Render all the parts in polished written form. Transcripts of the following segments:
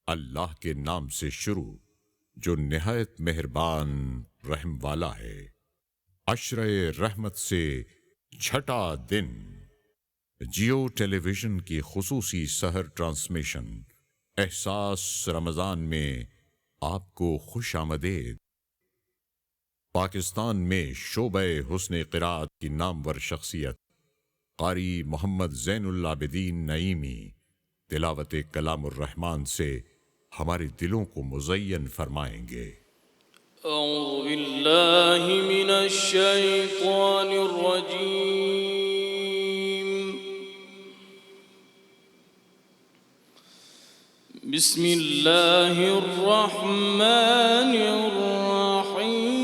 अल्लाह के नाम से शुरू जो निहायत मेहरबान रहम वाला है। अशरे रहमत से छठा दिन। जियो टेलीविजन की खुसूसी सहर ट्रांसमिशन एहसास रमजान में आपको खुश आमदेद। पाकिस्तान में शोबे हुस्न क़िराअत की नामवर शख्सियत क़ारी मोहम्मद ज़ैनुल आबिदीन नईमी तिलावत कलामुर रहमान से हमारे दिलों को मुज़य्यन फरमाएंगे। अऊज़ु बिल्लाहि मिनश शैतानिर रजीम। बिस्मिल्लाहिर रहमानिर रहीम।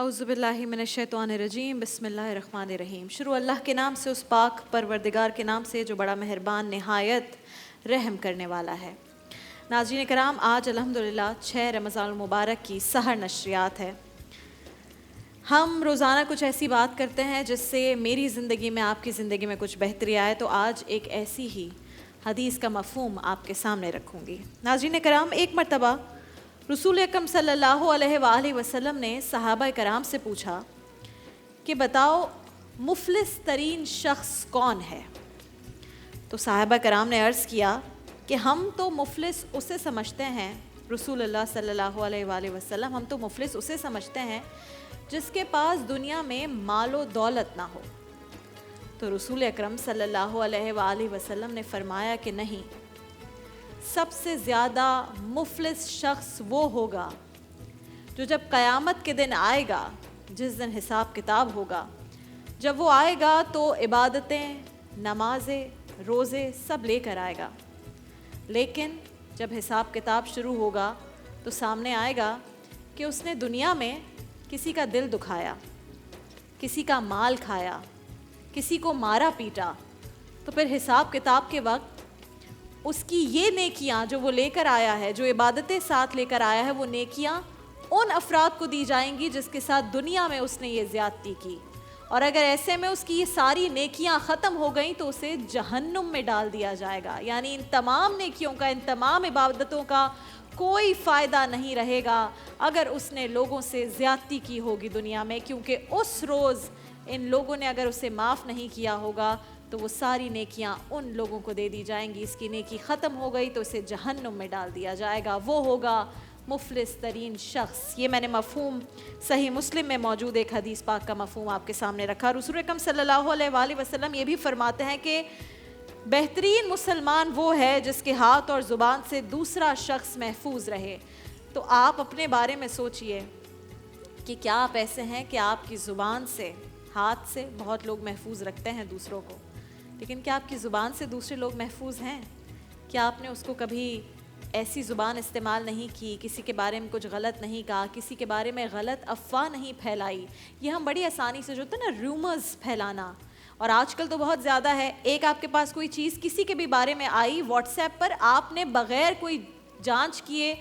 औज़ुबिल्लाहि मिनश्शैतानिर्रजीम बिस्मिल्लाहिर्रहमानिर्रहीम। शुरू अल्लाह के नाम से, उस पाक परवरदिगार के नाम से जो बड़ा मेहरबान निहायत रहम करने वाला है। नाज़रीन कराम, आज अल्हम्दुलिल्लाह 6 रमज़ानुल मुबारक की सहर नशरियात है। हम रोज़ाना कुछ ऐसी बात करते हैं जिससे मेरी ज़िंदगी में, आपकी ज़िंदगी में कुछ बेहतरी आए, तो आज एक ऐसी ही हदीस का मफ़हूम आपके सामने रखूँगी। नाज़रीन कराम, एक मरतबा रसूल अकरम सल्लल्लाहु अलैहि वसल्लम ने सहाबा कराम से पूछा कि बताओ मुफलिस तरीन शख्स कौन है। तो सहाबा कराम ने अर्ज़ किया कि हम तो मुफलिस उसे समझते हैं, रसूलुल्लाह सल्लल्लाहु अलैहि वसल्लम, हम तो मुफलिस उसे समझते हैं जिसके पास दुनिया में मालो दौलत ना हो। तो रसूल अकरम सल्लल्लाहु अलैहि वसल्लम ने फरमाया कि नहीं, सबसे ज़्यादा मुफलिस शख्स वो होगा जो जब क़यामत के दिन आएगा, जिस दिन हिसाब किताब होगा, जब वो आएगा तो इबादतें, नमाज़ें, रोज़े सब लेकर आएगा, लेकिन जब हिसाब किताब शुरू होगा तो सामने आएगा कि उसने दुनिया में किसी का दिल दुखाया, किसी का माल खाया, किसी को मारा पीटा। तो फिर हिसाब किताब के वक्त उसकी ये नेकियां जो वो लेकर आया है, जो इबादतें साथ लेकर आया है, वो नेकियां उन अफराद को दी जाएंगी जिसके साथ दुनिया में उसने ये ज़्यादती की। और अगर ऐसे में उसकी ये सारी नेकियां ख़त्म हो गई तो उसे जहन्नुम में डाल दिया जाएगा। यानी इन तमाम नेकियों का, इन तमाम इबादतों का कोई फ़ायदा नहीं रहेगा अगर उसने लोगों से ज़्यादती की होगी दुनिया में, क्योंकि उस रोज़ इन लोगों ने अगर उसे माफ़ नहीं किया होगा तो वो सारी नेकियां उन लोगों को दे दी जाएंगी। इसकी नेकी ख़त्म हो गई तो उसे जहन्नुम में डाल दिया जाएगा। वो होगा मुफलिस तरीन शख्स। ये मैंने मफ़हूम सही मुस्लिम में मौजूद एक हदीस पाक का मफ़हूम आपके सामने रखा। रसूल अकरम सल्लल्लाहु अलैहि वसल्लम ये भी फरमाते हैं कि बेहतरीन मुसलमान वो है जिसके हाथ और ज़ुबान से दूसरा शख्स महफूज रहे। तो आप अपने बारे में सोचिए कि क्या आप ऐसे हैं कि आपकी ज़ुबान से, हाथ से बहुत लोग महफूज रखते हैं दूसरों को, लेकिन क्या आपकी ज़ुबान से दूसरे लोग महफूज हैं? क्या आपने उसको कभी ऐसी ज़ुबान इस्तेमाल नहीं की, किसी के बारे में कुछ गलत नहीं कहा, किसी के बारे में गलत अफवाह नहीं फैलाई? ये हम बड़ी आसानी से, जो होता है ना रूमर्स फैलाना, और आजकल तो बहुत ज़्यादा है। एक आपके पास कोई चीज़ किसी के भी बारे में आई व्हाट्सएप पर, आपने बग़ैर कोई जांच किए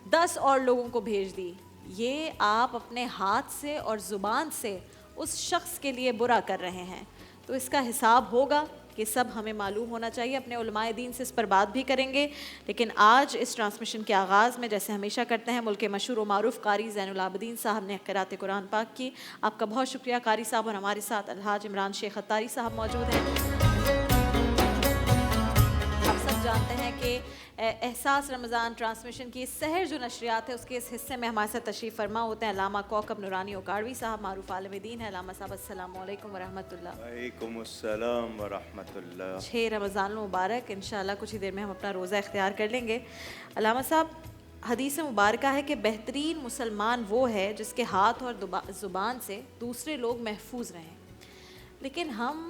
10 और लोगों को भेज दी। ये आप अपने हाथ से और ज़ुबान से उस शख्स के लिए बुरा कर रहे हैं। तो इसका हिसाब होगा कि सब हमें मालूम होना चाहिए। अपने उलमाए दीन से इस पर बात भी करेंगे, लेकिन आज इस ट्रांसमिशन के आगाज़ में जैसे हमेशा करते हैं, मुल्क के मशहूर व मारूफ कारी ज़ैनुल आबिदीन साहब ने क़िरात कुरान पाक की। आपका बहुत शुक्रिया कारी साहब। और हमारे साथ अलहाज इमरान शेख अत्तारी साहब मौजूद हैं। आप सब जानते हैं कि एहसास रमज़ान ट्रांसमिशन की सहर जो नशरियात है उसके इस हिस्से में हमारे साथ तशरीफ़ फरमा होते हैं अल्लामा कौकब नूरानी उकाड़वी साहब, मारूफ आलिम दीन है। अल्लामा साहब अस्सलामु अलैकुम व रहमतुल्लाह। वालेकुम अस्सलाम व रहमतुल्लाह। 6 रमज़ान मुबारक। इंशाअल्लाह कुछ ही देर में हम अपना रोज़ा इख्तियार कर लेंगे। अल्लामा साहब, हदीस मुबारक है कि बेहतरीन मुसलमान वो है जिसके हाथ और ज़ुबान से दूसरे लोग महफूज रहें, लेकिन हम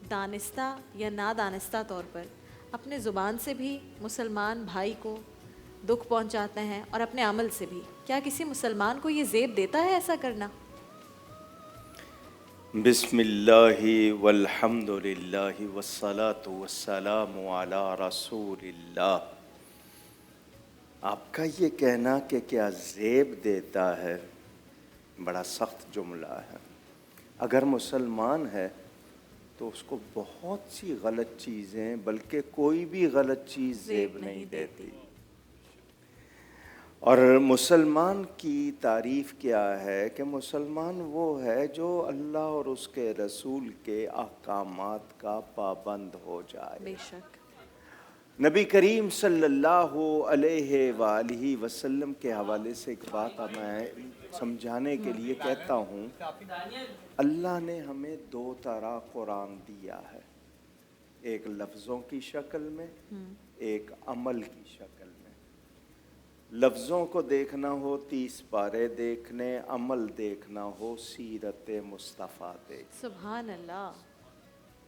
दानिस्ता या नादानिस्ता तौर पर अपने ज़ुबान से भी मुसलमान भाई को दुख पहुंचाते हैं और अपने अमल से भी। क्या किसी मुसलमान को ये ज़ेब देता है ऐसा करना? बिस्मिल्लाहि वल्हम्दुलिल्लाहि वस्सलातु वस्सलामु अला रसूलिल्लाह। आपका ये कहना कि क्या ज़ेब देता है, बड़ा सख्त जुमला है। अगर मुसलमान है तो उसको बहुत सी गलत चीज़ें, बल्कि कोई भी गलत चीज़ ज़ेब नहीं देती। और मुसलमान की तारीफ़ क्या है कि मुसलमान वो है जो अल्लाह और उसके रसूल के अहकामात का पाबंद हो जाए। बेशक। नबी करीम सल्लल्लाहु अलैहि वसल्लम के हवाले से एक बात मैं समझाने के लिए कहता हूँ। अल्लाह ने हमें 2 तरह कुरान दिया है, एक लफ्ज़ों की शक्ल में, एक अमल की शक्ल में। लफ्ज़ों को देखना हो 30 पारे देखने, अमल देखना हो सीरत मुस्तफ़ा देख। सुभान अल्लाह।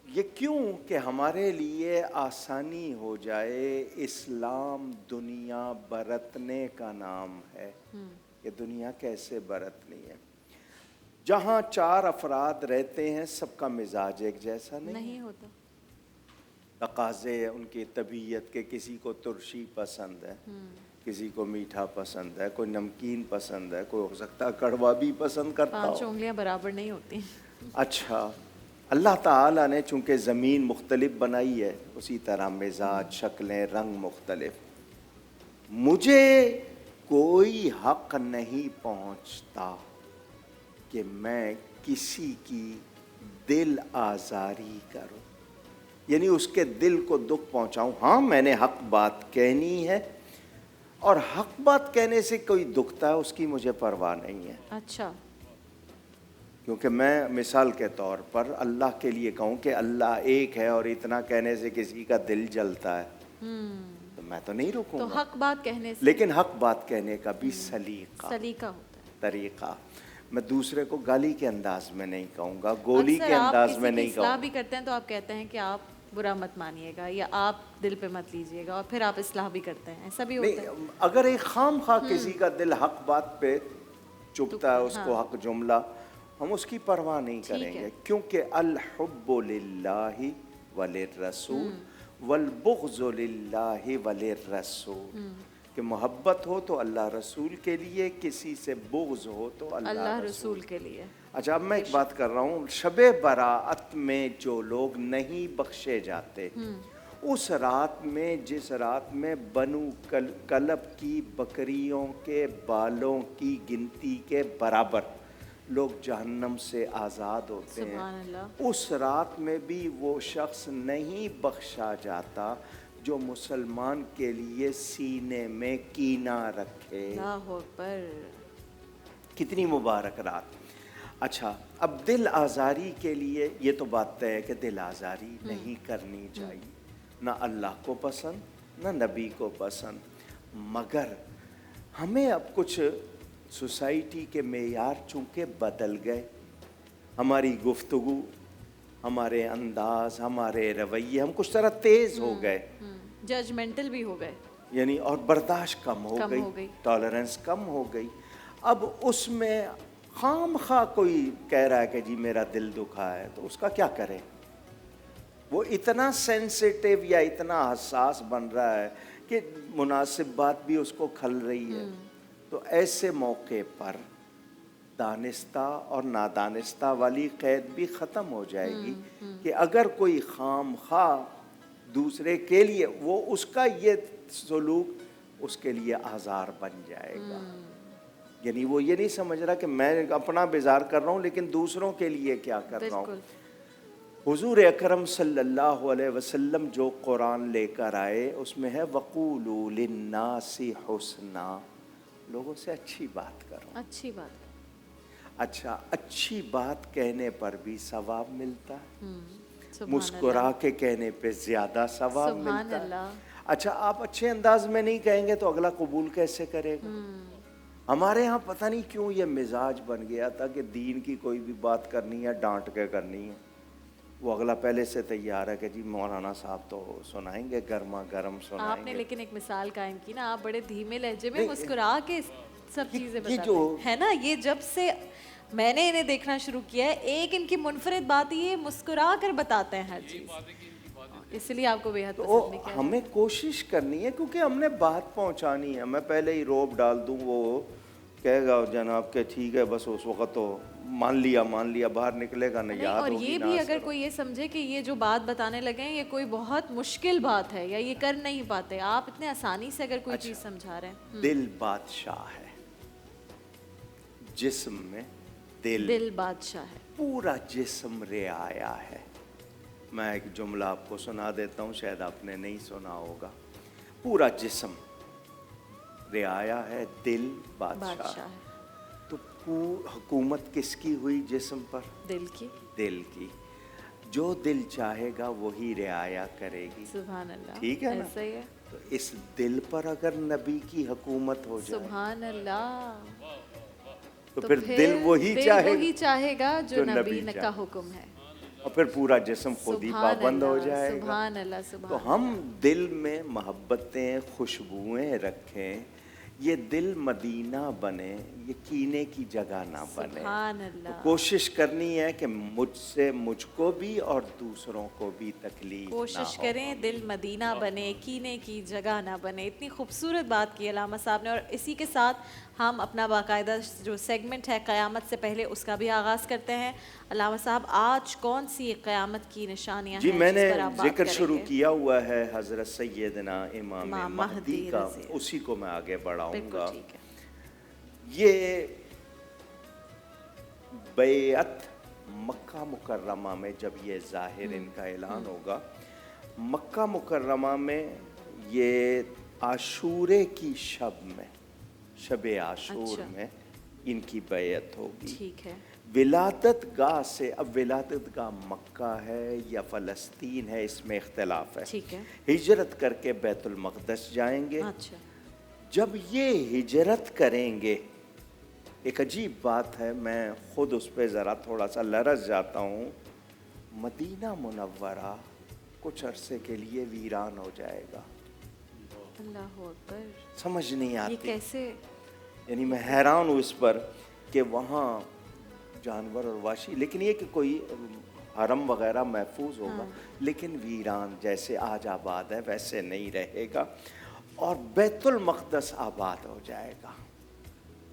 ये क्यों कि हमारे लिए आसानी हो जाए। इस्लाम दुनिया बरतने का नाम है। ये दुनिया कैसे बरतनी है। जहाँ 4 अफराद रहते हैं सबका मिजाज एक जैसा नहीं होता। तकाज़े उनकी तबीयत के, किसी को तुर्शी पसंद है, किसी को मीठा पसंद है, कोई नमकीन पसंद है, कोई हो सकता है कड़वा भी पसंद करता हो। 5 उंगलियां बराबर नहीं होती। अच्छा, अल्लाह ताला ने चूँकि ज़मीन मुख्तलिफ बनाई है, उसी तरह मिजाज, शक्लें, रंग मुख्तलिफ। मुझे कोई हक़ नहीं पहुँचता कि मैं किसी की दिल आज़ारी करूं, यानी उसके दिल को दुख पहुंचाऊं। हाँ, मैंने हक बात कहनी है, और हक बात कहने से कोई दुखता है उसकी मुझे परवाह नहीं है। अच्छा। क्योंकि मैं मिसाल के तौर पर अल्लाह के लिए कहूँ कि अल्लाह एक है और इतना कहने से किसी का दिल जलता है, तो मैं तो नहीं तो रुकूंगा। हक बात कहने से लेकिन हक बात कहने का भी सलीका, सलीका होता है। तरीका। मैं दूसरे को गाली के अंदाज में नहीं कहूँगा, गोली के अंदाज में नहीं इस्लाह कहूँगा। भी करते हैं तो आप कहते हैं कि आप बुरा मत मानिएगा या आप दिल पे मत लीजिएगा, और फिर आप इस्लाह भी करते हैं, ऐसा भी होता है। नहीं, अगर एक खाम खा किसी का दिल हक बात पे चुभता है, उसको हक जुमला, हम उसकी परवाह नहीं करेंगे, क्योंकि अल हुब्बु लिल्लाहि वलिर्रसूल वल बुग़्ज़ु लिल्लाहि वलिर्रसूल, कि मोहब्बत हो तो अल्लाह रसूल के लिए, किसी से बुग़्ज़ हो तो अल्लाह रसूल के लिए। अच्छा, अब मैं एक बात कर रहा हूँ, शबे बराअत में जो लोग नहीं बख्शे जाते, उस रात में, जिस रात में बनु कलब की बकरियों के बालों की गिनती के बराबर लोग जहन्नम से आज़ाद होते हैं, उस रात में भी वो शख्स नहीं बख्शा जाता जो मुसलमान के लिए सीने में कीना रखे। अल्लाहु अकबर। कितनी मुबारक रात। अच्छा, अब दिल आज़ारी के लिए ये तो बात तय है कि दिल आज़ारी नहीं करनी चाहिए, ना अल्लाह को पसंद ना नबी को पसंद, मगर हमें अब कुछ सोसाइटी के मेयार चूँकि बदल गए, हमारी गुफ्तगू, हमारे अंदाज, हमारे रवैये, हम कुछ तरह तेज़ हो गए, जजमेंटल भी हो गए, यानी, और बर्दाश्त कम हो गई, टॉलरेंस कम हो गई। अब उसमें खाम खा कोई कह रहा है कि जी मेरा दिल दुखा है, तो उसका क्या करें? वो इतना सेंसिटिव या इतना हसास बन रहा है कि मुनासिब बात भी उसको खल रही है। तो ऐसे मौके पर दानिस्ता और नादानिस्ता वाली कैद भी ख़त्म हो जाएगी कि अगर कोई खाम खा दूसरे के लिए, वो उसका ये सलूक उसके लिए आज़ार बन जाएगा। यानी वो ये नहीं समझ रहा कि मैं अपना बेजार कर रहा हूँ लेकिन दूसरों के लिए क्या कर रहा हूँ। हुजूर अकरम सल्लल्लाहु अलैहि वसल्लम जो कुरान लेकर आए उसमें है वक़ूलू लिन्नासी हुस्ना, लोगों से अच्छी बात करो। अच्छी बात। अच्छा, अच्छी बात कहने पर भी सवाब मिलता है, मुस्कुरा के कहने पे ज्यादा सवाब मिलता है। अच्छा, आप अच्छे अंदाज में नहीं कहेंगे तो अगला कबूल कैसे करेगा? हमारे यहाँ पता नहीं क्यों ये मिजाज बन गया था कि दीन की कोई भी बात करनी है डांट के करनी है, वो अगला पहले से तैयार है कि जी मौलाना साहब तो सुनाएंगे, गर्मा गर्म सुनाएंगे। आपने लेकिन एक मिसाल कायम की ना, आप बड़े धीमे लहजे में मुस्कुरा के सब चीजें बताते जो है ना। ये जब से मैंने इन्हें देखना शुरू किया है, एक इनकी मुनफरिद बात ये मुस्कुरा कर बताते हैं हर चीज, इसलिए आपको बेहद पसंद है। हमें कोशिश करनी है क्योंकि हमने बात पहुंचानी है। मैं पहले ही रोब डाल दूं, वो कहेगा जनाब के ठीक है, बस उस वक्त तो मान लिया, बाहर निकलेगा नहीं याद और होगी ये ना भी असर। अगर कोई ये समझे कि ये जो बात बताने लगे हैं ये कोई बहुत मुश्किल बात है या ये कर नहीं पाते, आप इतने आसानी से अगर कोई चीज समझा रहे हैं। दिल बादशाह है, जिस्म में दिल बादशाह है, पूरा जिस्म रियाया है। मैं एक जुमला आपको सुना देता हूँ, शायद आपने नहीं सुना होगा। पूरा जिस्म रियाया है, दिल बादशाह है। तो हुकूमत किसकी हुई जिस्म पर? दिल की। दिल की। जो दिल चाहेगा वही रियाया करेगी। सुभान अल्लाह। ठीक है ना? ऐसा ही है। तो इस दिल पर अगर नबी की हुकूमत हो जाए, सुभान अल्लाह, तो फिर दिल वही चाहेगा जो नबी का हुक्म है, और फिर पूरा जिस्म खुद ही पाबंद हो जाएगा। सुभान अल्लाह, सुभान। तो हम दिल में मोहब्बतें, खुशबुएं रखें, ये दिल मदीना बने, ये कीने की जगह ना बने। सुभान अल्लाह। तो कोशिश करनी है कि मुझसे मुझको भी और दूसरों को भी तकलीफ कोशिश करें दिल मदीना बने, कीने की जगह ना बने। इतनी खूबसूरत बात की अल्लामा साहब ने, और इसी के साथ हम अपना बाकायदा जो सेगमेंट है क़यामत से पहले उसका भी आगाज़ करते हैं। अल्लामा साहब, आज कौन सी क़यामत की निशानियाँ जी हैं मैंने जिस पर आप बात जिक्र शुरू करेंगे? किया हुआ है हज़रत सैयदना इमाम इमाम महदी महदी का, रज़ी। उसी को मैं आगे बढ़ाऊंगा। ठीक है। ये बैअत मक्का मुकर्रमा में जब ये ज़ाहिर इनका ऐलान होगा, मक्का मुकर्रमा में ये आशूरे की शब में, शब आशूर में इनकी बैअत होगी। ठीक है। विलादत गाह से, अब विलादत गाह मक्का है या फ़लस्तीन है, इसमें इख्तलाफ है। ठीक है। हिजरत करके बैतुल मक़दस जाएंगे। अच्छा। जब ये हिजरत करेंगे, एक अजीब बात है, मैं ख़ुद उस पर ज़रा थोड़ा सा लरज़ जाता हूँ। मदीना मुनव्वरा कुछ अरसे के लिए वीरान हो जाएगा। अल्लाह अकबर। समझ नहीं ये आती, कैसे? यानी मैं हैरान हूँ इस पर कि वहाँ जानवर और वाशी, लेकिन ये कि कोई हरम वगैरह महफूज होगा, लेकिन वीरान जैसे आज आबाद है वैसे नहीं रहेगा, और बैतुल मक़दस आबाद हो जाएगा।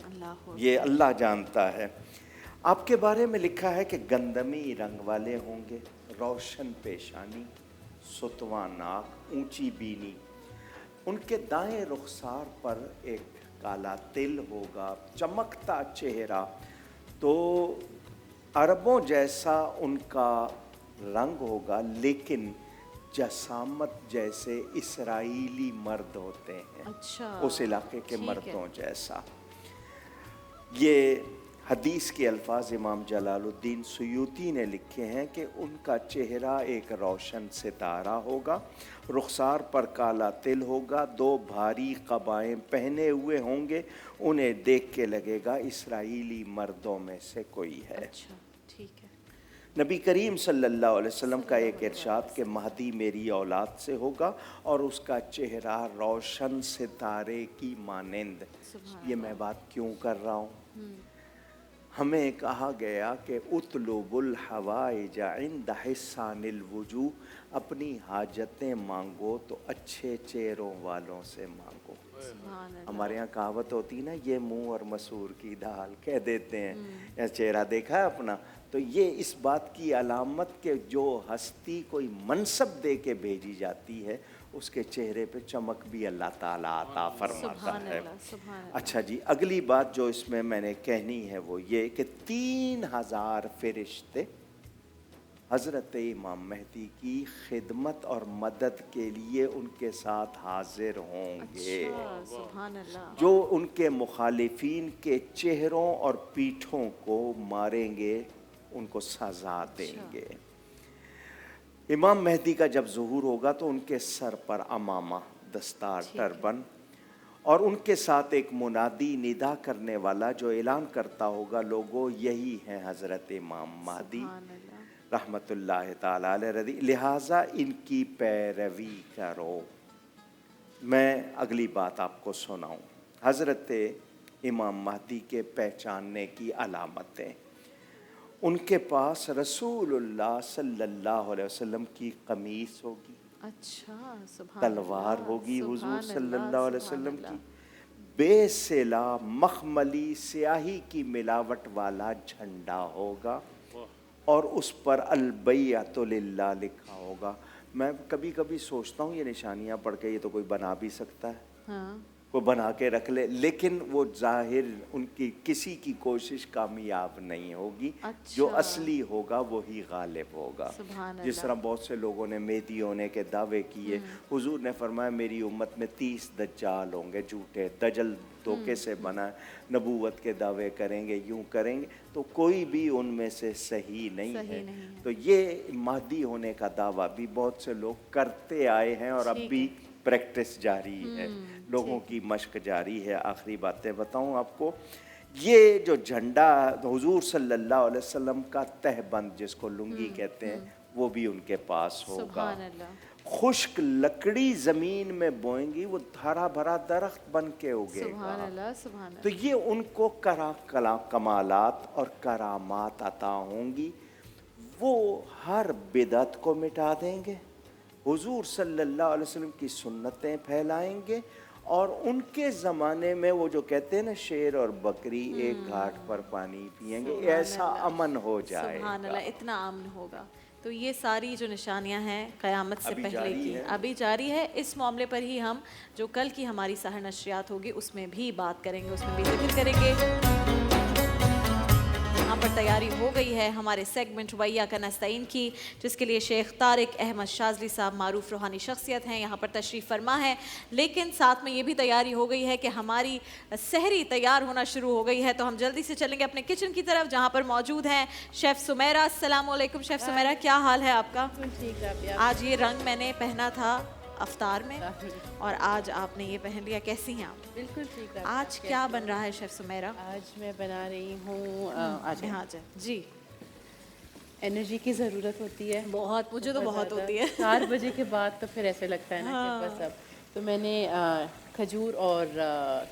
अल्लाह अकबर। ये अल्लाह जानता है। आपके बारे में लिखा है कि गंदमी रंग वाले होंगे, रोशन पेशानी, सुतवा नाक, ऊंची बीनी, उनके दाएं रुखसार पर एक काला तिल होगा, चमकता चेहरा। तो अरबों जैसा उनका रंग होगा, लेकिन जसामत जैसे इसराइली मर्द होते हैं। अच्छा। उस इलाके के ठीक है। मर्दों जैसा। ये हदीस के अल्फाज इमाम जलालुद्दीन सुयूती ने लिखे हैं कि उनका चेहरा एक रोशन सितारा होगा, रुखसार पर काला तिल होगा, 2 भारी कबाएं पहने हुए होंगे, उन्हें देख के लगेगा इसराइली मर्दों में से कोई है। अच्छा, ठीक है। नबी करीम सल्लल्लाहु अलैहि वसल्लम का एक इरशाद कि महदी मेरी औलाद से होगा और उसका चेहरा रोशन सितारे की मानिंद। ये मैं बात क्यों कर रहा हूँ? हमें कहा गया कि उतलुबुल हवाइज इंद हिस्सानिल वुजू, अपनी हाजतें मांगो तो अच्छे चेहरों वालों से मांगो। हमारे यहाँ कहावत होती ना, ये मुंह और मसूर की दाल, कह देते हैं या चेहरा देखा है अपना। तो ये इस बात की अलामत के जो हस्ती कोई मनसब दे के भेजी जाती है, उसके चेहरे पे चमक भी अल्लाह ताला अता फरमाता है। अच्छा जी, अगली बात जो इसमें मैंने कहनी है वो ये कि 3000 फरिश्ते हज़रत इमाम मेहदी की खिदमत और मदद के लिए उनके साथ हाजिर होंगे। अच्छा, सुभान अल्लाह। जो उनके मुखालिफिन के चेहरों और पीठों को मारेंगे, उनको सजा देंगे। इमाम मेहदी का जब ज़ुहूर होगा तो उनके सर पर अमामा, दस्तार, टर्बन, और उनके साथ एक मुनादी निदा करने वाला जो ऐलान करता होगा, लोगों यही हैं हज़रत इमाम महदी रहमतुल्लाह ताला अलैहि, लिहाजा इनकी पैरवी करो। मैं अगली बात आपको सुनाऊं। हज़रत इमाम महदी के पहचानने की अलामतें, उनके पास रसूलुल्लाह सल्लल्लाहु अलैहि वसल्लम की कमीज होगी। अच्छा, सुभान तलवार अल्लाह, होगी हुजूर सुभान सल्लल्लाहु अलैहि अल्लाह, वसल्लम सुभान की। बेसिला मखमली स्याही की मिलावट वाला झंडा होगा और उस पर अलबैअतु लिल्लाह लिखा होगा। मैं कभी कभी सोचता हूँ ये निशानियाँ पढ़ के ये तो कोई बना भी सकता है, हाँ। वो बना के रख ले, लेकिन वो जाहिर उनकी किसी की कोशिश कामयाब नहीं होगी। अच्छा। जो असली होगा वही गालिब होगा। सुभान जिस तरह बहुत से लोगों ने मेहदी होने के दावे किए, हुजूर ने फरमाया मेरी उम्मत में 30 दज्जाल होंगे झूठे, दजल धोखे से बना, नबूवत के दावे करेंगे, यूं करेंगे, तो कोई भी उनमें से सही नहीं है। तो ये महदी होने का दावा भी बहुत से लोग करते आए हैं और अब भी प्रैक्टिस जारी है, लोगों की मश्क जारी है। आखिरी बातें बताऊं आपको, ये जो झंडा हुजूर सल्लल्लाहु अलैहि वसल्लम का तहबंद जिसको लुंगी कहते हैं, वो भी उनके पास होगा। खुश्क लकड़ी जमीन में बोएंगी, वो हरा भरा दरख्त बन के उगेगा। तो ये उनको कमालात और करामात अता होंगी। वो हर बिदअत को मिटा देंगे, हुजूर सल्लल्लाहु अलैहि वसल्लम की सुन्नतें फैलाएंगे, और उनके ज़माने में वो जो कहते हैं ना, शेर और बकरी एक घाट पर पानी पिएंगे, ऐसा अमन हो जाएगा। सुभान अल्लाह, इतना अमन होगा। तो ये सारी जो निशानियां हैं क़यामत से पहले की अभी जारी है। इस मामले पर ही हम जो कल की हमारी सहर नशरियात होगी उसमें भी बात करेंगे, उसमें भी जिक्र करेंगे। पर तैयारी हो गई है हमारे सेगमेंट वैया का नस्ताइन की, जिसके लिए शेख तारिक अहमद शाजली साहब मारूफ रूहानी शख्सियत हैं, यहाँ पर तशरीफ़ फरमा है। लेकिन साथ में ये भी तैयारी हो गई है कि हमारी सहरी तैयार होना शुरू हो गई है, तो हम जल्दी से चलेंगे अपने किचन की तरफ, जहाँ पर मौजूद हैं शेफ़ सुमेरा। अस्सलाम वालेकुम शेफ़ सुमेरा, क्या हाल है आपका? ठीक है। आज ये रंग मैंने पहना था अफ्तार में और आज आपने ये पहन लिया, कैसी हैं आप? बिल्कुल ठीक है। आज क्या बन रहा है शेफ़ सुमेरा? आज मैं बना रही हूँ आज हाँ जी। एनर्जी की ज़रूरत होती है बहुत, मुझे तो बहुत ज़्यादा। होती है। 4 बजे के बाद तो फिर ऐसे लगता है ना कि बस अब तो मैंने खजूर और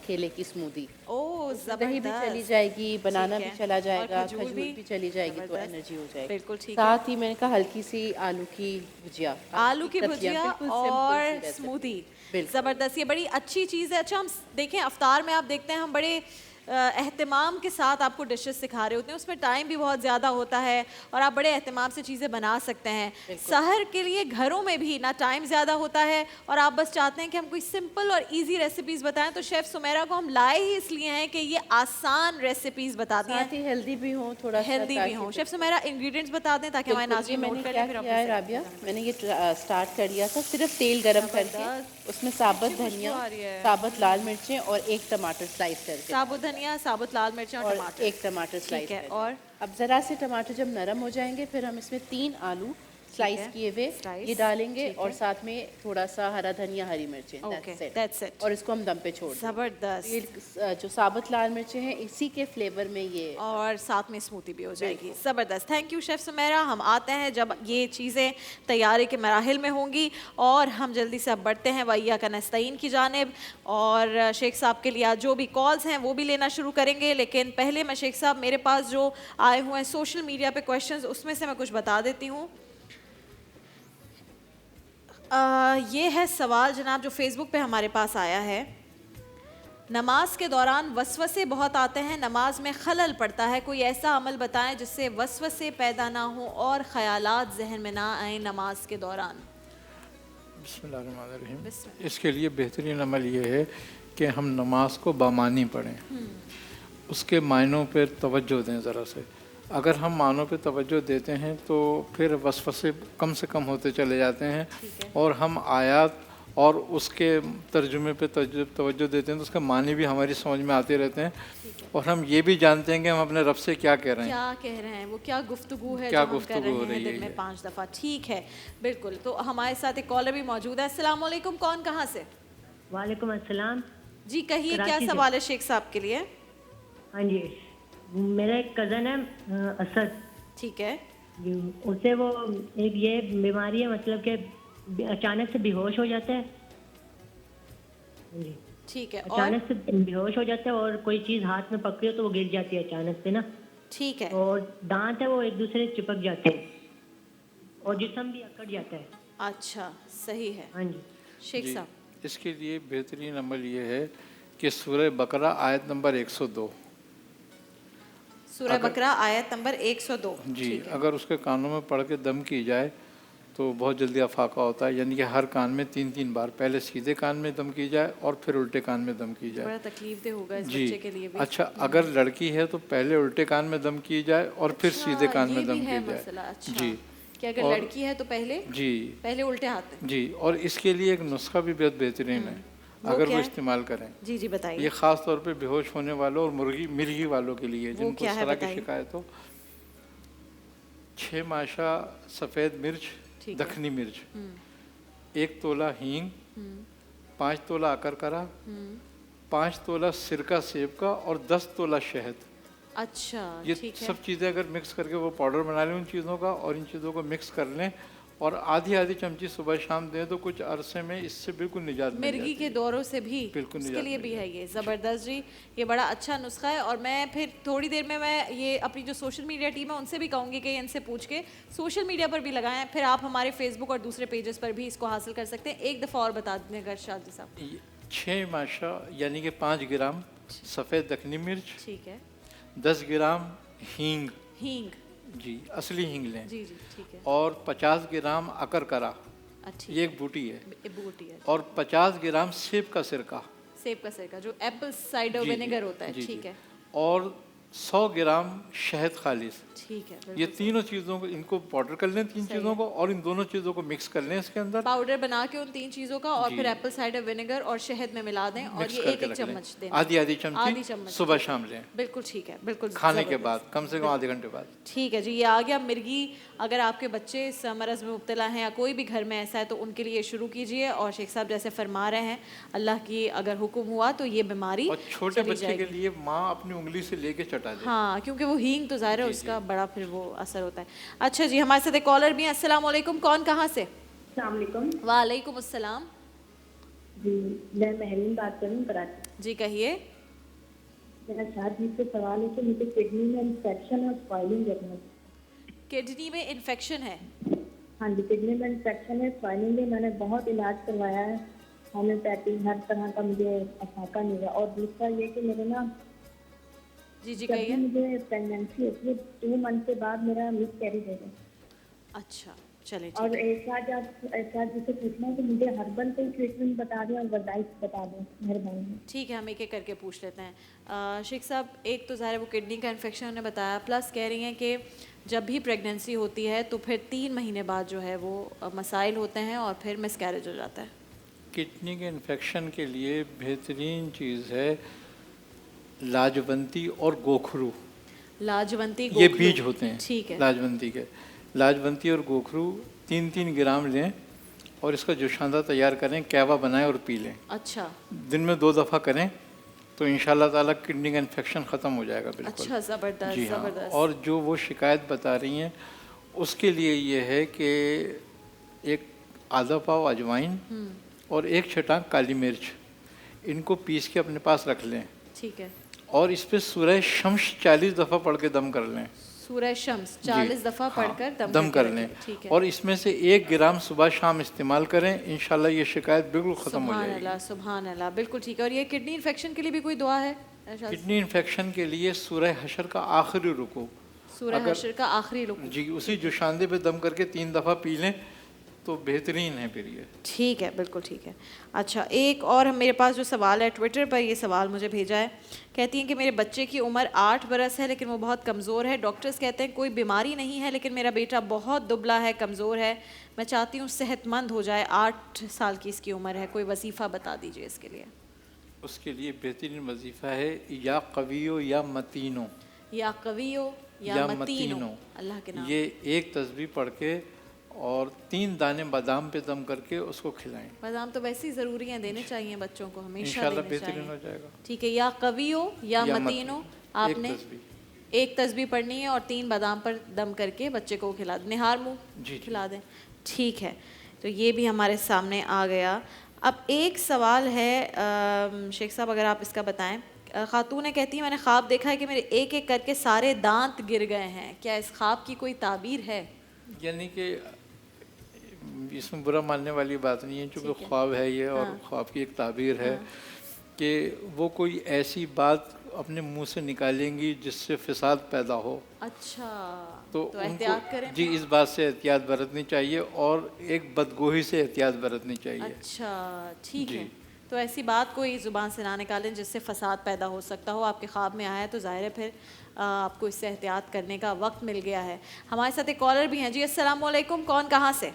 केले की स्मूदी, ओह दही भी चली ज़बरदस्त। जाएगी, बनाना ठीक भी है। चला और जाएगा, खजूर खजूर भी भी चली जाएगी, तो ज़बरदस्त। एनर्जी हो जाएगी। बिल्कुल ठीक है। साथ ही मैंने कहा हल्की सी आलू की भुजिया, आलू की भुजिया बिल्कुल simple और सी recipe। स्मूदी, बिल्कुल। ज़बरदस्त, ये बड़ी अच्छी चीज़ है। अच्छा, हम देखें अफ्तार में आप देखते हैं हम बड़े एहतमाम के साथ आपको डिशेस सिखा रहे होते हैं, उसमें टाइम भी बहुत ज़्यादा होता है और आप बड़े एहतमाम से चीज़ें बना सकते हैं। सहर के लिए घरों में भी ना टाइम ज़्यादा होता है और आप बस चाहते हैं कि हम कोई सिंपल और इजी रेसिपीज़ बताएं, तो शेफ़ सुमेरा को हम लाए ही इसलिए हैं कि ये आसान रेसिपीज़ बताती हैं, साथ ही हेल्दी भी हो, थोड़ा सा हेल्दी भी हों। शेफ़ सुमेरा इंग्रेडिएंट्स बता दें ताकि हमारे बिल्कुल, ये नाज़रीन मैंने नोट कर क्या लें, फिर किया है अपने राबिया, मैंने ये स्टार्ट कर लिया था सिर्फ तेल गरम करके, उसमें साबुत धनिया, आ रही है। साबुत लाल मिर्चें और एक टमाटर स्लाइस करके, साबुत धनिया, साबुत लाल मिर्चें और और टमाटर। एक टमाटर स्लाइस ठीक है, करके। और अब ज़रा से टमाटर जब नरम हो जाएंगे फिर हम इसमें 3 आलू स्लाइस है, किए हुए slice, ये डालेंगे ठीक और है। साथ में थोड़ा सा हरा धनिया, हरी मिर्चें, ओके, that's it। और इसको हम दम पे छोड़ देंगे। ज़बरदस्त। ये जो साबुत लाल मिर्चें हैं इसी के फ्लेवर में ये और साथ में स्मूदी भी हो जाएगी। ज़बरदस्त, थैंक यू शेफ़ सुमेरा। हम आते हैं जब ये चीज़ें तैयारी के मराहिल में होंगी और हम जल्दी से अब बढ़ते हैं वैया का नस्ताइन की जानिब और शेख साहब के लिए आज जो भी कॉल्स हैं वो भी लेना शुरू करेंगे। लेकिन पहले मैं शेख साहब, मेरे पास जो आए हुए हैं सोशल मीडिया पे क्वेश्चंस, उसमें से मैं कुछ बता देती हूँ। ये है सवाल जनाब जो फेसबुक पे हमारे पास आया है। नमाज के दौरान वसवसे बहुत आते हैं, नमाज में खलल पड़ता है, कोई ऐसा अमल बताएं जिससे वसवसे पैदा ना हो और ख़यालात जहन में ना आए नमाज के दौरान। बिस्मिल्लाहिर्रहमानिर्रहीम। इसके लिए बेहतरीन अमल ये है कि हम नमाज को बामानी पढ़ें, उसके मायनों पर तवज्जो दें ज़रा से। अगर हम मानों पे तवज्जो देते हैं तो फिर वसवसे कम से कम होते चले जाते हैं और हम आयत और उसके तर्जुमे पे तवज्जो देते हैं तो उसके मानी भी हमारी समझ में आते रहते हैं और हम ये भी जानते हैं कि हम अपने रब से क्या कह रहे हैं, क्या कह रहे हैं, वो क्या गुफ्तगू है क्या जो हम कर गुफ्तगू हो रहे हैं रही है दिन में ये। 5 दफ़ा। ठीक है, बिल्कुल। तो हमारे साथ एक कॉलर भी मौजूद है। अस्सलाम वालेकुम, कौन कहाँ से? वालेकुम अस्सलाम। जी कहिए, क्या कराची से। सवाल है शेख साहब के लिए? हाँ जी, मेरा एक कज़न है असद, ठीक है, उसे वो एक ये बीमारी है, मतलब कि अचानक से बेहोश हो जाता है। हाँ जी, ठीक है, और अचानक से बेहोश हो जाता है और कोई चीज़ हाथ में पकड़ी हो तो वो गिर जाती है अचानक से ना, ठीक है, और दांत है वो एक दूसरे से चिपक जाते हैं और जिस्म भी अकड़ जाता है। अच्छा, सही है। हाँ जी, शेख जी। साहब, इसके लिए बेहतरीन अमल ये है कि सूरह बकरा आयत नंबर 102 सूरह बकरा आयत नंबर 102। जी, ठीक है। अगर उसके कानों में पढ़ के दम की जाए तो बहुत जल्दी अफाका होता है, यानी कि हर कान में 3-3 बार, पहले सीधे कान में दम की जाए और फिर उल्टे कान में दम की बड़ा जाए। तकलीफ दे होगा इस जी, बच्चे के लिए भी। अच्छा, अगर लड़की है तो पहले उल्टे कान में दम की जाए और फिर सीधे कान ये में भी दम है की जाए। मसला। अच्छा, जी, कि अगर और- लड़की है तो पहले जी पहले उल्टे हाथ में। जी, और इसके लिए एक नुस्खा भी बहुत बेहतरीन है, अगर क्या वो है? इस्तेमाल करें। जी जी बताइए। ये ख़ास तौर पे बेहोश होने वालों और मिर्गी वालों के लिए जिनको क्या इस है तरह की बताइए? शिकायत हो। 6 माशा सफ़ेद मिर्च, ठीक है। दखनी मिर्च, 1 तोला हींग, 5 तोला अकरकरा, 5 तोला सिरका सेब का और 10 तोला शहद। अच्छा, ये ठीक है। सब चीज़ें अगर मिक्स करके वो पाउडर बना लें उन चीज़ों का, और इन चीज़ों को मिक्स कर लें और आधी आधी चमची सुबह शाम दें तो कुछ अरसे में इससे बिल्कुल निजात मिल मिर्गी जाती के है। दौरों से भी बिल्कुल उसके निजात लिए मिल भी है ये। ज़बरदस्त जी, ये बड़ा अच्छा नुस्खा है और मैं फिर थोड़ी देर में मैं ये अपनी जो सोशल मीडिया टीम है उनसे भी कहूँगी कि इनसे पूछ के सोशल मीडिया पर भी लगाएं, फिर आप हमारे फेसबुक और दूसरे पेजेस पर भी इसको हासिल कर सकते हैं। एक दफ़ा और बता दें अगर शादी साहब। 6 माशा यानी कि 5 ग्राम सफ़ेद दखनी मिर्च, ठीक है, 10 ग्राम हींग, हींग, जी असली हींग लें, जी जी ठीक है। और 50 ग्राम अकरकरा, अच्छी ये एक बूटी है, बूटी है। और 50 ग्राम सेब का सिरका, सेब का सिरका जो एप्पल साइडर जी, विनेगर होता है, जी, ठीक जी, है। और 100 ग्राम शहद खालिस। ठीक है, ये तीनों चीज़ों को इनको पाउडर कर लें, तीन चीज़ों को, और इन दोनों चीज़ों को मिक्स कर लें इसके अंदर। पाउडर बना के उन 3 चीज़ों का और जी। फिर एप्पल साइडर विनेगर और शहद में मिला दें और मिक्स ये करके 1-1 रख लें। चम्मच दें, आधी आधी चमची चम्मच सुबह शाम लें, बिल्कुल ठीक है, बिल्कुल खाने के ज़बरदस्त। बाद, कम से कम आधे घंटे बाद। ठीक है जी, ये आ गया मिर्गी। अगर आपके बच्चे इस मरज़ में मुब्तला हैं या कोई भी घर में ऐसा है तो उनके लिए शुरू कीजिए। और शेख साहब जैसे फरमा रहे हैं, अल्लाह की अगर हुक्म हुआ तो ये बीमारी और छोटे चली बच्चे के जाएगी। लिए माँ अपनी उंगली से लेके चटा दे। हाँ, क्योंकि वो हींग तो ज़ाहिर है उसका बड़ा फिर वो असर होता है। अच्छा जी, हमारे साथ एक कॉलर भी है। अस्सलाम वालेकुम, कौन कहाँ से? वालेकुम वालेकुम अस्सलाम जी, मैं महरीन बात कर रही हूँ कराची। जी, कहिए। मेरा शादी से सवाल है कि मुझे किडनी में इंफेक्शन और स्वेलिंग है। किडनी में इन्फेक्शन है? हाँ जी, किडनी में इंफेक्शन है, स्वेलिंग है। मैंने बहुत इलाज करवाया है, होम्योपैथी हर तरह का, मुझे अफाका नहीं हुआ। और दूसरा ये कि मेरे ना जी जी, जब भी कहिए। मुझे प्रेगनेंसी होती है 2 मंथ के बाद मेरा मिस कैरेज होगा। अच्छा, चले और ठीक है। ऐसा जिसे पूछना है कि मुझे हर्बल कोई ट्रीटमेंट बता दें और वज़ाइफ बता दें, मेहरबानी। ठीक है, हम एक एक करके पूछ लेते हैं। शेख साहब, एक तो ज़ाहिर है वो किडनी का इन्फेक्शन उन्होंने बताया, प्लस कह रही हैं कि जब भी प्रेगनेंसी होती है तो फिर 3 महीने बाद जो है वो मसाइल होते हैं और फिर मिसकैरेज हो जाता है। किडनी के इन्फेक्शन के लिए बेहतरीन चीज़ है लाजवंती और गोखरू। लाजवंती, ये गोखरू। बीज होते हैं ठीक है। लाजवंती के। लाजवंती और गोखरू 3-3 ग्राम लें और इसका जोशांदा तैयार करें, कहवा बनाएं और पी लें। अच्छा दिन में 2 दफ़ा करें तो इंशाल्लाह ताला किडनी का इन्फेक्शन ख़त्म हो जाएगा बिल्कुल। अच्छा, ज़बरदस्त जी हाँ। ज़बरदस्त। और जो वो शिकायत बता रही हैं उसके लिए ये है कि एक आधा पाव अजवाइन और 1 छटाक काली मिर्च, इनको पीस के अपने पास रख लें ठीक है। और इस पे सूरह शम्स 40 दफ़ा पढ़ के दम कर लें। सूरह शम्स जी, 40 दफ़ा हाँ, पढ़कर दम दम कर करके लें। रखें। ठीक है। और इसमें से 1 ग्राम सुबह शाम इस्तेमाल करें, इंशाल्लाह ये शिकायत बिल्कुल ख़त्म हो सुभान जाएगी। अल्लाह, सुभान अल्लाह, बिल्कुल ठीक है। और ये किडनी इन्फेक्शन के लिए भी कोई दुआ है? किडनी इन्फेक्शन के लिए सूरह हशर का आखिरी रुकू, सूरह अगर- हशर का आखिरी रुकू। जी, उसी जोशांदे पे दम करके 3 दफ़ा पी लें तो बेहतरीन है फिर ये। ठीक है, बिल्कुल ठीक है। अच्छा, एक और मेरे पास जो सवाल है, ट्विटर पर ये सवाल मुझे भेजा है। कहती हैं कि मेरे बच्चे की उम्र 8 बरस है लेकिन वो बहुत कमज़ोर है। डॉक्टर्स कहते हैं कोई बीमारी नहीं है लेकिन मेरा बेटा बहुत दुबला है, कमज़ोर है। मैं चाहती हूँ सेहतमंद हो जाए। 8 साल की इसकी उम्र है। कोई वजीफ़ा बता दीजिए इसके लिए। उसके लिए बेहतरीन वजीफ़ा है या कवियो या मतीनो या कवियो या मतीनो, अल्लाह के नाम। ये एक तस्बीह पढ़ के और 3 दाने बादाम पे दम करके उसको खिलाएं। बादाम तो वैसे ही ज़रूरी हैं, देने चाहिए बच्चों को, हमेशा इंशाल्लाह देने बेहतरीन हो चाहिए। जाएगा। ठीक है, या कवियो या या मतीनो, एक आपने तस्बीह। एक तस्बीह पढ़नी है और 3 बादाम पर दम करके बच्चे को खिला दें, निहार मुँह जी। खिला दें। ठीक है, तो ये भी हमारे सामने आ गया। अब एक सवाल है शेख साहब, अगर आप इसका बताएं। खातून कहती है मैंने ख्वाब देखा है कि मेरे एक एक करके सारे दांत गिर गए हैं, क्या इस ख्वाब की कोई ताबीर है? यानी कि इसमें बुरा मानने वाली बात नहीं है, क्योंकि ख्वाब है ये और ख्वाब की एक ताबीर है कि वो कोई ऐसी बात अपने मुंह से निकालेंगी जिससे फिसाद पैदा हो। अच्छा, तो एहतियात करें। जी, इस बात से एहतियात बरतनी चाहिए और एक बदगोही से एहतियात बरतनी चाहिए। अच्छा, ठीक जी। है। तो ऐसी बात कोई ज़ुबान से ना निकालें जिससे फसाद पैदा हो सकता हो। आपके ख्वाब में आया है तो ज़ाहिर है फिर आपको इससे एहतियात करने का वक्त मिल गया है। हमारे साथ एक कॉलर भी हैं। जी अस्सलाम वालेकुम, कौन कहाँ से?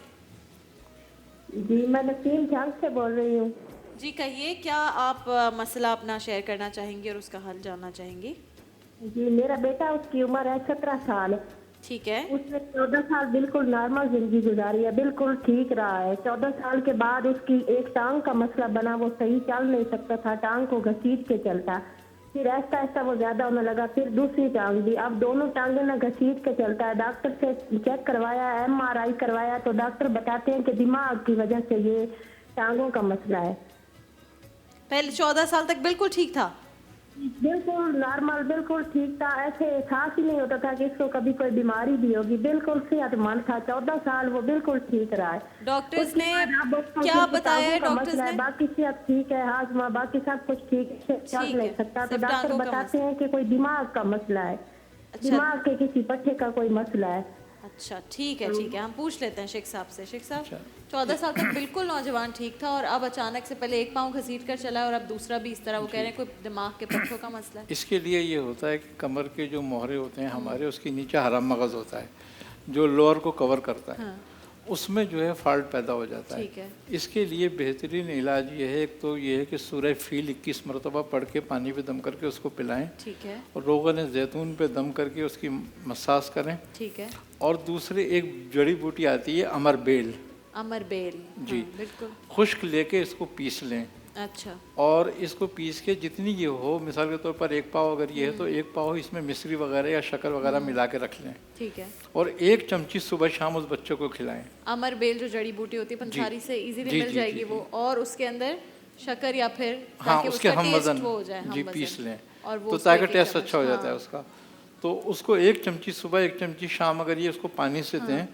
जी, मैं नसीम जंग से बोल रही हूँ। जी कहिए, क्या आप मसला अपना शेयर करना चाहेंगी और उसका हल जानना चाहेंगी? जी, मेरा बेटा, उसकी उम्र है 17 साल। ठीक है। उसने 14 साल बिल्कुल नॉर्मल जिंदगी गुजारी है, बिल्कुल ठीक रहा है। 14 साल के बाद उसकी एक टांग का मसला बना, वो सही चल नहीं सकता था, टांग को घसीट के चलता। फिर ऐसा ऐसा वो ज्यादा होने लगा, फिर दूसरी टांग भी, अब दोनों टांगें ना घसीट के चलता है। डॉक्टर से चेक करवाया, MRI करवाया तो डॉक्टर बताते हैं कि दिमाग की वजह से ये टांगों का मसला है। पहले 14 साल तक बिल्कुल ठीक था? बिल्कुल नॉर्मल, बिल्कुल ठीक था। ऐसे एहसास ही नहीं होता था कि इसको कभी कोई बीमारी भी होगी, बिल्कुल सेहतमंद था। 14 साल वो बिल्कुल ठीक रहा है। डॉक्टर्स ने उसके क्या बाद बताया है? टांगों का डॉक्टर्स मसला है, ने बाकी सेहत ठीक है, हाजमा बाकी सब कुछ ठीक है, चल ठीक नहीं है, सकता। तो सिर्फ डॉक्टर टांगों का बताते हैं कि कोई दिमाग का मसला है, अच्छा। दिमाग के किसी पट्टे का कोई मसला है। अच्छा ठीक है, हम पूछ लेते हैं शेख साहब से। शेख साहब, 14 साल तक बिल्कुल नौजवान ठीक था और अब अचानक से पहले एक पाँव घसीट कर चला और अब दूसरा भी इस तरह, वो कह रहे हैं कोई दिमाग के पत्थों का मसला है। इसके लिए ये होता है कि कमर के जो मोहरे होते हैं हमारे, उसके नीचे हराम मगज़ होता है जो लोअर को कवर करता है, उसमें जो है फॉल्ट पैदा हो जाता है। ठीक है। इसके लिए बेहतरीन इलाज ये है, एक तो ये है कि सूरह फील 21 मरतबा पढ़ के पानी पे दम करके उसको पिलाएं। ठीक है। और रोगन जैतून पे दम करके उसकी मसाज करें। ठीक है। और दूसरी एक जड़ी बूटी आती है अमर बेल। अमर बेल, जी। हाँ, बिल्कुल। खुश्क लेके इसको पीस लें। अच्छा। और इसको पीस के जितनी ये हो, मिसाल के तौर पर एक पाव अगर ये है तो एक पाव इसमें मिश्री वगैरह या शक्कर वगैरह मिला के रख लें। ठीक है। और 1 चमची सुबह शाम उस बच्चे को खिलाएं। अमर बेल जो जड़ी बूटी होती है पंसारी से इजीली मिल जाएगी वो, और उसके अंदर शक्कर या फिर हाँ उसके हम वजन वो हो जाए, जी पीस लें और वो तो ताकि टेस्ट अच्छा हो जाता है उसका। तो उसको 1 चमची सुबह 1 चमची शाम अगर ये उसको पानी से दें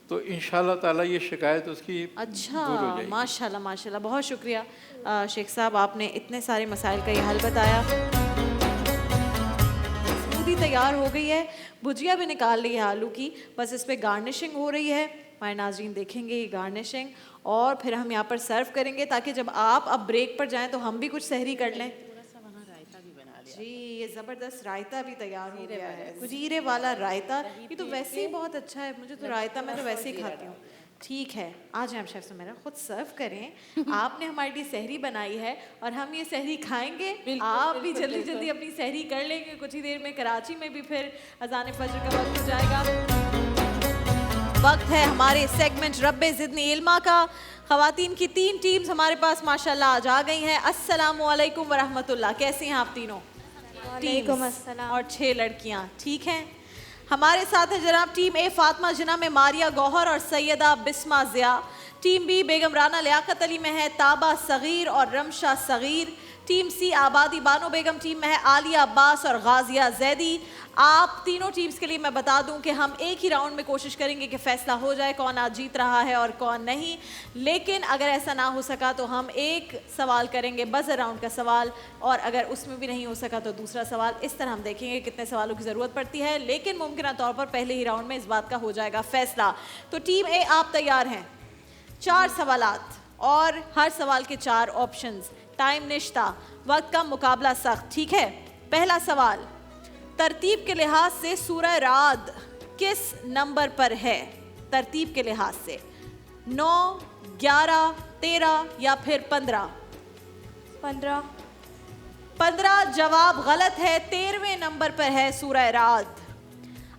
तो इंशाल्लाह ताला ये शिकायत उसकी अच्छा, दूर हो जाएगी। माशाल्लाह माशाल्लाह, बहुत शुक्रिया शेख साहब, आपने इतने सारे मसाइल का ये हल बताया। स्मूदी तैयार हो गई है, भुजिया भी निकाल ली है आलू की, बस इस पे गार्निशिंग हो रही है। हमारे नाज़रीन देखेंगे ये गार्निशिंग और फिर हम यहाँ पर सर्व करेंगे ताकि जब आप अब ब्रेक पर जाएं तो हम भी कुछ सहरी कर लें। जी, ये ज़बरदस्त रायता भी तैयार हो गया है, जीरे वाला रायता। ये तो वैसे ही बहुत अच्छा है, मुझे तो रायता मैं तो वैसे ही खाती हूँ। ठीक है, आ जाए आप शेफ से, मेरा खुद सर्व करें। आपने हमारे लिए सहरी बनाई है और हम ये सहरी खाएंगे। आप भी जल्दी जल्दी अपनी सहरी कर लेंगे। कुछ ही देर में कराची में भी फिर अज़ान फजर का वक्त हो जाएगा। वक्त है हमारे सेगमेंट रब्बे ज़िदनी इल्मा का। ख़वातीन की 3 टीम्स हमारे पास माशाल्लाह आज आ गई हैं। अस्सलामु अलैकुम वरहमतुल्लाह, कैसी हैं आप तीनों? और 6 लड़कियां, ठीक हैं। हमारे साथ है जनाब टीम ए फातिमा जिना में मारिया गौहर और सैयदा बिस्मा ज़िया। टीम बी बेगम राना लियाकत अली में है ताबा सगीर और रमशा सगीर। टीम सी आबादी बानो बेगम टीम में है आलिया अब्बास और गाजिया जैदी। आप तीनों टीम्स के लिए मैं बता दूं कि हम एक ही राउंड में कोशिश करेंगे कि फैसला हो जाए कौन आज जीत रहा है और कौन नहीं। लेकिन अगर ऐसा ना हो सका तो हम एक सवाल करेंगे, बजर राउंड का सवाल, और अगर उसमें भी नहीं हो सका तो दूसरा सवाल। इस तरह हम देखेंगे कितने सवालों की ज़रूरत पड़ती है, लेकिन मुमकिन तौर पर पहले ही राउंड में इस बात का हो जाएगा फैसला। तो टीम ए आप तैयार हैं? 4 सवालात और हर सवाल के 4 ऑप्शंस। टाइम निश्ता, वक्त का मुकाबला सख्त, ठीक है। पहला सवाल, तरतीब के लिहाज से सूरह राद किस नंबर पर है? तरतीब के लिहाज से 9, 11, 13 या फिर 15? 15 जवाब गलत है, 13वें नंबर पर है सूरह राद।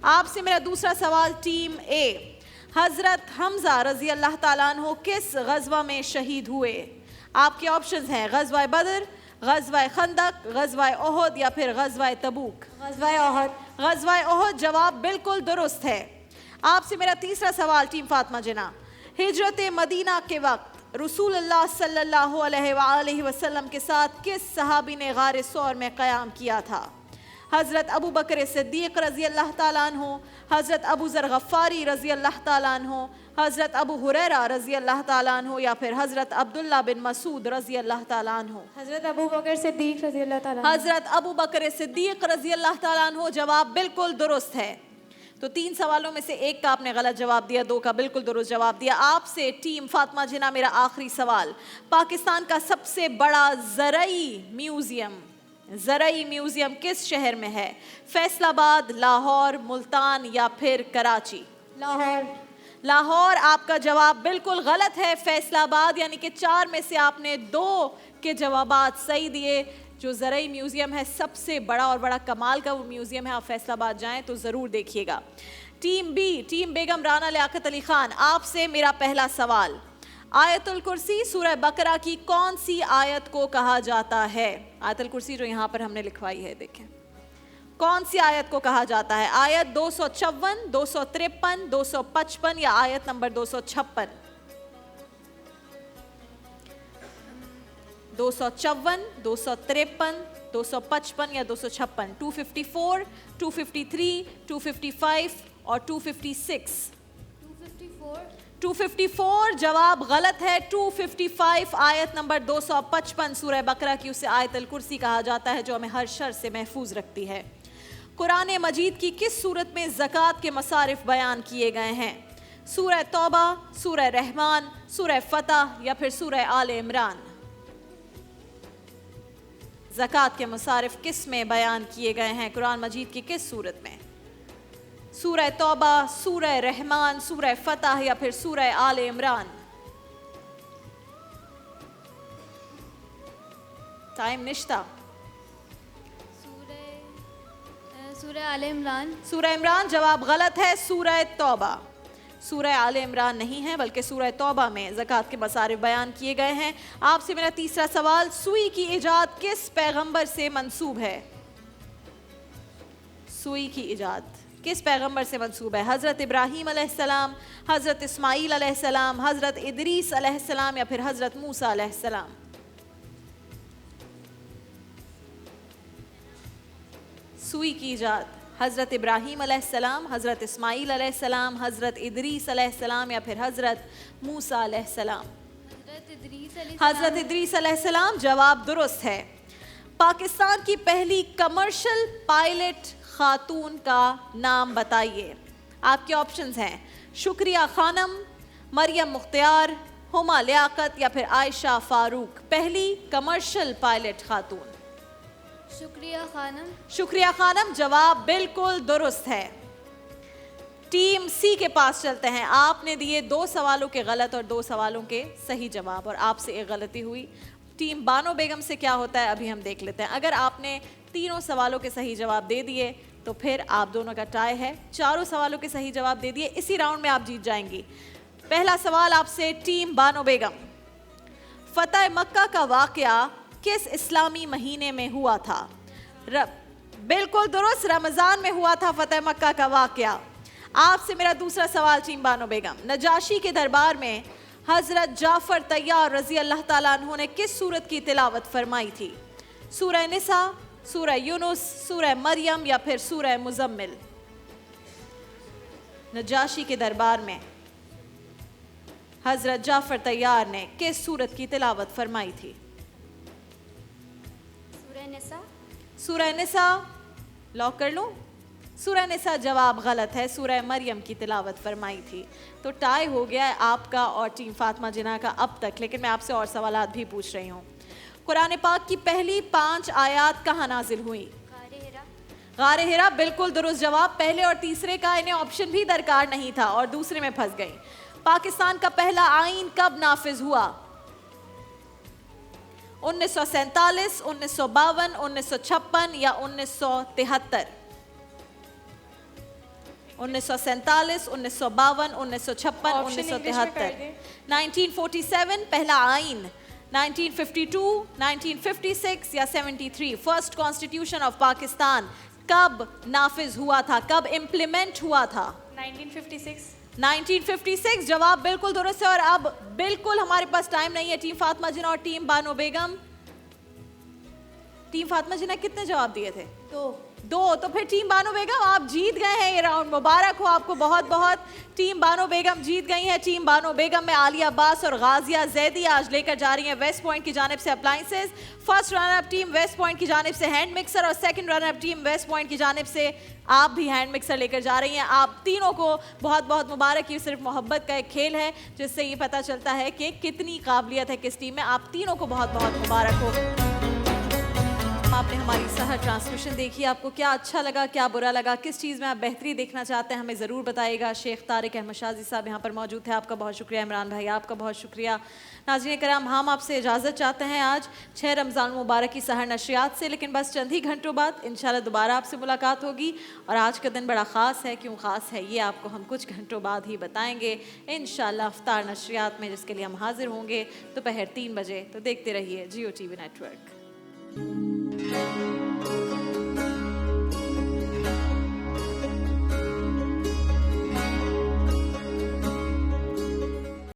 आपसे मेरा दूसरा सवाल टीम ए, हजरत हमजा रजी अल्लाह ताला अन्हु किस गज़वा में शहीद हुए? आपके ऑप्शंस हैं गज़वा बदर, गज़वा खंदक, गज़वा ओहद या फिर गज़वा तबूक। गज़वा ओहद जवाब बिल्कुल दुरुस्त है। आपसे मेरा तीसरा सवाल टीम फातिमा जिना, हिजरत मदीना के वक्त रसूलुल्लाह सल्लल्लाहु अलैहि वसल्लम के साथ किस सहाबी ने गार सौर में क़याम किया था? हज़रत अबू बकर सिद्दीक़ रज़ी अल्लाह ताला अन्हु, हज़रत अबू ज़र गफ़ारी रज़ी अल्लाह ताला अन्हु, हज़रत अबू हुरैरा रज़ी अल्लाह ताला अन्हु या फिर हज़रत अब्दुल्ला बिन मसूद रज़ी अल्लाह ताला अन्हु? हज़रत अबू बकर सिद्दीक़ रज़ी अल्लाह ताला। हज़रत अबू बकर सिद्दीक़ रज़ी अल्लाह ताला अन्हु जवाब बिल्कुल दुरुस्त है। तो 3 सवालों में से एक का आपने गलत जवाब दिया, 2 का बिल्कुल दुरुस्त जवाब दिया। आपसे टीम फातिमा जिना मेरा आखिरी सवाल, पाकिस्तान का सबसे बड़ा ज़रई म्यूज़ियम किस शहर में है? फैसलाबाद, लाहौर, मुल्तान या फिर कराची? लाहौर आपका जवाब बिल्कुल गलत है, फैसलाबाद। यानी कि 4 में से आपने 2 के जवाबात सही दिए। जो ज़रई म्यूज़ियम है सबसे बड़ा और बड़ा कमाल का वो म्यूज़ियम है, आप फैसलाबाद जाएं तो ज़रूर देखिएगा। टीम बी, टीम बेगम राना लियाकत अली खान, आपसे मेरा पहला सवाल, आयतुल कुर्सी सूरह बकरा की कौन सी आयत को कहा जाता है? आयतुल कुर्सी जो यहाँ पर हमने लिखवाई है, देखें कौन सी आयत को कहा जाता है? आयत 254, 253, 255 या आयत नंबर 256? 254, 253, 255 या 256? 254, 253, 255 और 256? 254 जवाब गलत है। 255 आयत नंबर 255 सूरह बकरा की, उसे आयतुल कुर्सी कहा जाता है जो हमें हर शर से महफूज रखती है। कुरान मजीद की किस सूरत में ज़कात के मसारिफ बयान किए गए हैं? सूरह तौबा, सूरह रहमान, सूरह फतह या फिर सूरह आले इमरान? ज़कात के मसारिफ किस में बयान किए गए हैं कुरान मजीद की किस सूरत में? सूरह तौबा, सूरह रहमान, सूरह फतह या फिर सूरह आले इमरान? टाइम निश्ता। सूरह आले इमरान। सूरह इमरान जवाब गलत है, सूरह तौबा। सूरह आले इमरान नहीं है बल्कि सूरह तौबा में ज़कात के मसारिफ बयान किए गए हैं। आपसे मेरा तीसरा सवाल, सुई की इजाद किस पैगंबर से मंसूब है? सुई की इजाद किस पैगंबर से मंसूब है? हज़रत इब्राहीम अलैहिस्सलाम, हज़रत इस्माईल अलैहिस्सलाम, हज़रत इदरीस अलैहिस्सलाम या फिर हज़रत मूसा अलैहिस्सलाम? सुई की इजाद हज़रत इब्राहीम अलैहिस्सलाम, हज़रत इस्माईल अलैहिस्सलाम, हज़रत इदरीस अलैहिस्सलाम या फिर हज़रत मूसा अलैहिस्सलाम? हज़रत इदरीस अलैहिस्सलाम जवाब दुरुस्त है। पाकिस्तान की पहली कमर्शियल पायलट खातून का नाम बताइए। आपके ऑप्शंस हैं शुक्रिया खानम, मरियम मुख्तियार, हुमा लियाकत या फिर आयशा फारूक। पहली कमर्शियल पायलट खातून? शुक्रिया खानम। शुक्रिया खानम जवाब बिल्कुल दुरुस्त है। टीम सी के पास चलते हैं। आपने दिए 2 सवालों के गलत और 2 सवालों के सही जवाब और आपसे एक गलती हुई। टीम बानो बेगम से क्या होता है अभी हम देख लेते हैं। अगर आपने तीनों सवालों के सही जवाब दे दिए तो फिर आप दोनों का टाई है। 4 सवालों के सही जवाब दे दिए, इसी राउंड में आप जीत जाएंगी। पहला सवाल आपसे टीम बानो बेगम, फतह मक्का का वाकया किस इस्लामी महीने में हुआ था? बिल्कुल दुरुस्त, रमज़ान में हुआ था फतह मक्का का वाकया। आपसे मेरा दूसरा सवाल टीम बानो बेगम, नजाशी के दरबार में हज़रत जाफ़र तैयार रज़ी अल्लाह ताला अन्हु ने किस सूरत की तिलावत फरमाई थी? सूरह निसा, सूरह यूनुस, सूरह मरियम या फिर सूरह मुज़म्मिल? नजाशी के दरबार में हज़रत जाफ़र तैयार ने किस सूरत की तिलावत फरमाई थी? सूरह निसा। सूरह निसा लॉक कर लूं? सूरह निसा जवाब गलत है, सूरह मरियम की तिलावत फरमाई थी। तो टाई हो गया है आपका और टीम फातिमा जिन्ना का अब तक। लेकिन मैं आपसे और सवालात भी पूछ रही हूँ। कुरान पाक की पहली 5 आयात कहाँ नाजिल हुई? गारे हिरा बिल्कुल दुरुस्त जवाब। पहले और तीसरे का इन्हें ऑप्शन भी दरकार नहीं था और दूसरे में फंस गई। पाकिस्तान का पहला आईन कब नाफिज हुआ? 1947, 1952, 1956 या 1973? 1947, 1952, 1956, 1973। 1947 पहला आईन, 1952, 1956 या 73? फर्स्ट कॉन्स्टिट्यूशन ऑफ पाकिस्तान कब नाफिज हुआ था, कब इम्प्लीमेंट हुआ था? 1956। 1956 जवाब बिल्कुल दुरुस्त है। और अब बिल्कुल हमारे पास टाइम नहीं है। टीम फातिमा जिन्ना और टीम बानो बेगम, टीम फातिमा जिन्ना कितने जवाब दिए थे? 2। तो फिर टीम बानो बेगम आप जीत गए हैं ये राउंड। मुबारक हो आपको बहुत बहुत। टीम बानो बेगम जीत गई है। टीम बानो बेगम में आलिया अब्बास और गाजिया जैदी आज लेकर जा रही हैं वेस्ट पॉइंट की जानिब से appliances. First runner up team west point की जानिब से हैंड मिक्सर और second runner up team west point की जानिब से आप भी हैंड मिक्सर लेकर जा रही हैं। आप तीनों को बहुत बहुत मुबारक। ये सिर्फ मोहब्बत का एक खेल है जिससे ये पता चलता है कि कितनी काबिलियत है किस टीम में। आप तीनों को बहुत बहुत मुबारक हो। आपने हमारी सहर ट्रांसमिशन देखी, आपको क्या अच्छा लगा, क्या बुरा लगा, किस चीज़ में आप बेहतरी देखना चाहते हैं, हमें ज़रूर बताइएगा। शेख तारिक अहमद शाजी साहब यहाँ पर मौजूद थे, आपका बहुत शुक्रिया। इमरान भाई आपका बहुत शुक्रिया। नाज़रीन कराम, हम आपसे इजाज़त चाहते हैं आज 6 रमज़ान मुबारक की सहर नशरियात से। लेकिन बस चंद ही घंटों बाद इंशाल्लाह दोबारा आपसे मुलाकात होगी। और आज का दिन बड़ा ख़ास है। क्यों ख़ास है ये आपको हम कुछ घंटों बाद ही बताएंगे इंशाल्लाह अफ्तार नशरियात में, जिसके लिए हम हाजिर होंगे दोपहर 3 बजे। तो देखते रहिए जियो TV नेटवर्क।